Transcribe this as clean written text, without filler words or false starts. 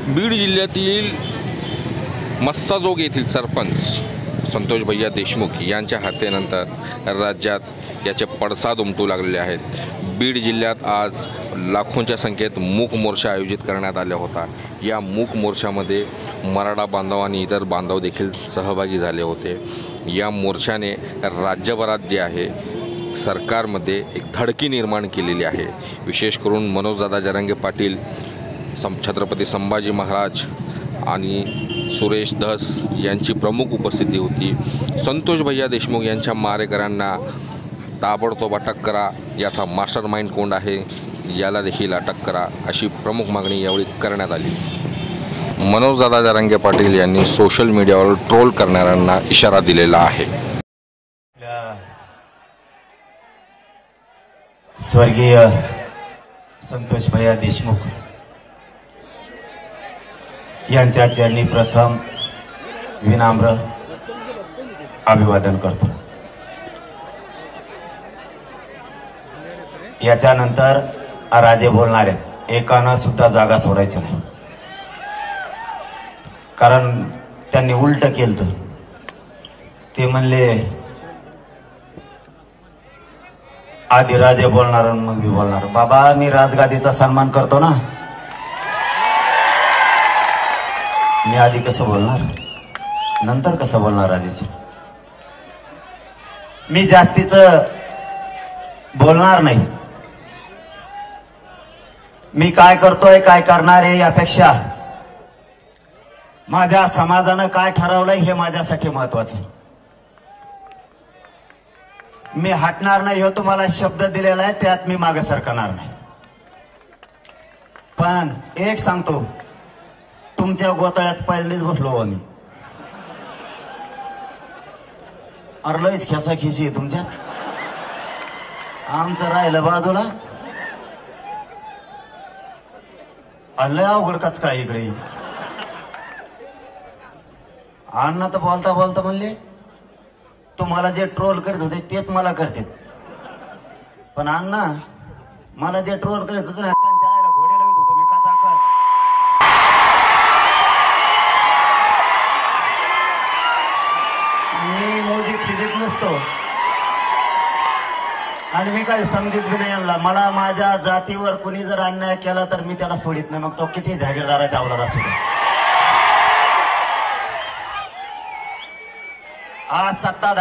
बीड जिल्ह्यातील मस्साजोग येथील सरपंच संतोष भैया देशमुख यांच्या हत्येनंतर राज्यात याचे पडसाद उमटू लागलेले आहेत। बीड जिल्ह्यात आज लाखोंच्या संख्येत मूक मोर्चा आयोजित करण्यात आला होता। या मूक मोर्चामध्ये मराठा बांधव आणि इतर बांधव देखील सहभागी झाले होते। या मोर्चाने राज्यभरात जे आहे सरकारमध्ये एक धडकी निर्माण केलेली आहे। विशेष करून मनोजदादा जरांगे पाटील, छत्रपती संभाजी महाराज आणि सुरेश धस यांची प्रमुख उपस्थिती होती। संतोष भैया देशमुख यांच्या मारेकऱ्यांना ताबडतोब अटक करा, याचा मास्टरमाइंड कोण आहे याला देखील अटक करा, अशी प्रमुख मागणी यावेळी करण्यात आली। मनोजदादा जरांगे पाटील यांनी सोशल मीडियावर ट्रोल करणाऱ्यांना इशारा दिलेला आहे। स्वर्गीय संतोष भैया देशमुख यांच्या चरणी प्रथम विनम्र अभिवादन करतो। याच्यानंतर राजे बोलणार आहेत, एकानं सुद्धा जागा सोडायची नाही, कारण त्यांनी उलट केलं। ते म्हणले आधी राजे बोलणार मग मी बोलणार। बाबा, मी राजगादीचा सन्मान करतो ना, मी आधी कसं बोलणार, नंतर कसं बोलणार राजेची? मी जास्तीचं बोलणार नाही। मी काय करतोय, काय करणार आहे यापेक्षा माझ्या समाजानं काय ठरवलंय हे माझ्यासाठी महत्वाचं आहे। मी हटणार नाही, हो तुम्हाला शब्द दिलेला आहे, त्यात मी मागे सरकणार नाही। पण एक सांगतो, तुमच्या गोताळ्यात पहिलेच बसलो आम्ही। अरलंच खेसाखेची आहे तुमच्यात, आमचं राहिलं बाजूला। लय अवघड कच काय इकडे। अण्णा तर बोलता बोलता म्हणले तुम्हाला जे ट्रोल करत होते तेच मला करतात, पण अण्णा मला जे ट्रोल करत होते ना त्यांच्या आईला घोडे लावत होतो मी कचाकच। मी म्युझिक फिजिक नसतो आणि मी काही समजित बी नाही आणला। मला माझ्या जातीवर कुणी जर अन्याय केला तर मी त्याला सोडित नाही, मग तो किती जागीरदाराच्या अवलाद असू दे। आज सत्ताधारी